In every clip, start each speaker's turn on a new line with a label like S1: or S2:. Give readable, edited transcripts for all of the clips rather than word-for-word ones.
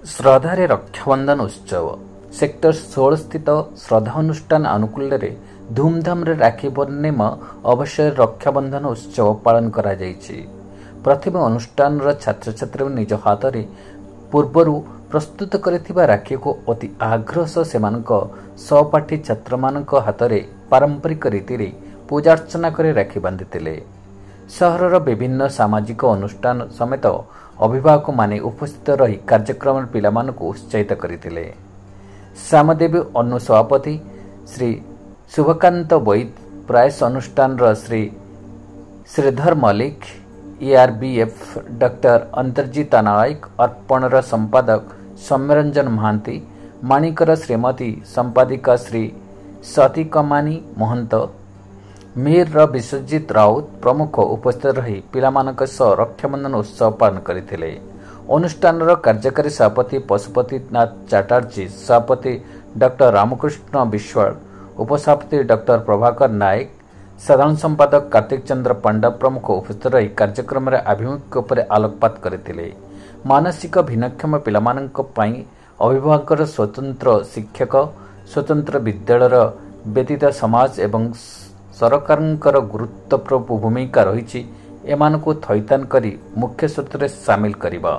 S1: ଶ୍ରଦ୍ଧାରେ ରକ୍ଷାବନ୍ଧନ ଉତ୍ସବ ସେକ୍ଟର 16 ସ୍ଥିତ ଶ୍ରଦ୍ଧା ଅନୁଷ୍ଠାନ ଆନୁକୂଲ୍ୟରେ ଧୁମଧାମରେ ରାକ୍ଷୀ ପୂର୍ଣ୍ଣିମା ଅବସରରେ ରକ୍ଷାବନ୍ଧନ ଉତ୍ସବ ପାଳନ କରାଯାଇଛି। ପ୍ରଥମେ ଅନୁଷ୍ଠାନର ଛାତ୍ରଛାତ୍ରୀମାନେ ନିଜ ହାତରେ ପୂର୍ବରୁ ପ୍ରସ୍ତୁତ କରିଥିବା ରାକ୍ଷୀକୁ ଅତି ଆଗ୍ରହ ସହ ସେମାନଙ୍କ ସହପାଠୀ ଛାତ୍ରମାନଙ୍କ ହାତରେ ପାରମ୍ପରିକ ରୀତିରେ ପୂଜାର୍ଚ୍ଚନା କରି ରାକ୍ଷୀ ବାନ୍ଧିଥିଲେ। ସହରର ବିଭିନ୍ନ ସାମାଜିକ ଅନୁଷ୍ଠାନ ସମେତ ଅଭିଭାବକମାନେ ଉପସ୍ଥିତ ରହି କାର୍ଯ୍ୟକ୍ରମରେ ପିଲାମାନଙ୍କୁ ଉତ୍ସାହିତ କରିଥିଲେ। ଶ୍ୟାମଦେବୀ ଅନୁ ସଭାପତି ଶ୍ରୀ ଶୁଭକାନ୍ତ ବୈଦ, ପ୍ରୟାସ ଅନୁଷ୍ଠାନର ଶ୍ରୀ ଶ୍ରୀଧର ମଲ୍ଲିକ, ERBF ଡକ୍ଟର ଅନ୍ତର୍ଜିତା ନାୟକ, ଅର୍ପଣର ସମ୍ପାଦକ ସୌମ୍ୟରଞ୍ଜନ ମହାନ୍ତି, ମାଣିକର ଶ୍ରୀମତୀ ସମ୍ପାଦିକା ଶ୍ରୀ ସତୀକମାନି ମହନ୍ତ, ମୀରର ବିଶ୍ୱଜିତ ରାଉତ ପ୍ରମୁଖ ଉପସ୍ଥିତ ରହି ପିଲାମାନଙ୍କ ସହ ରକ୍ଷାବନ୍ଧନ ଉତ୍ସବ ପାଳନ କରିଥିଲେ। ଅନୁଷ୍ଠାନର କାର୍ଯ୍ୟକାରୀ ସଭାପତି ପଶୁପତିନାଥ ଚାଟାର୍ଜୀ, ସଭାପତି ଡକ୍ଟର ରାମକୃଷ୍ଣ ବିଶ୍ୱାଳ, ଉପସଭାପତି ଡକ୍ଟର ପ୍ରଭାକର ନାୟକ, ସାଧାରଣ ସମ୍ପାଦକ କାର୍ତ୍ତିକ ଚନ୍ଦ୍ର ପଣ୍ଡା ପ୍ରମୁଖ ଉପସ୍ଥିତ ରହି କାର୍ଯ୍ୟକ୍ରମରେ ଆଭିମୁଖ୍ୟ ଉପରେ ଆଲୋକପାତ କରିଥିଲେ। ମାନସିକ ଭିନ୍ନକ୍ଷମ ପିଲାମାନଙ୍କ ପାଇଁ ଅଭିଭାବକଙ୍କର ସ୍ୱତନ୍ତ୍ର ଶିକ୍ଷକ, ସ୍ୱତନ୍ତ୍ର ବିଦ୍ୟାଳୟର ବ୍ୟତୀତ ସମାଜ ଏବଂ ସରକାରଙ୍କର ଗୁରୁତ୍ୱପୂର୍ଣ୍ଣ ଭୂମିକା ରହିଛି ଏମାନଙ୍କୁ ଥଇଥାନ କରି ମୁଖ୍ୟ ସ୍ରୋତରେ ସାମିଲ କରିବା।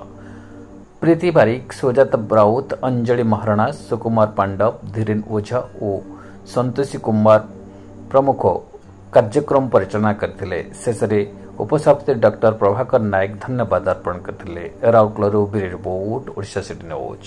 S1: ପ୍ରୀତି ବାରିକ, ସୁଜାତା ରାଉତ, ଅଞ୍ଜଳି ମହାରଣା, ସୁକୁମାର ପାଣ୍ଡବ, ଧୀରେନ ଓଝା ଓ ସନ୍ତୋଷୀ କୁମାର ପ୍ରମୁଖ କାର୍ଯ୍ୟକ୍ରମ ପରିଚାଳନା କରିଥିଲେ। ଶେଷରେ ଉପସଭାପତି ଡକ୍ଟର ପ୍ରଭାକର ନାୟକ ଧନ୍ୟବାଦ ଅର୍ପଣ କରିଥିଲେ। ରାଉରକେଲାରୁ bureau report, Odisha city news.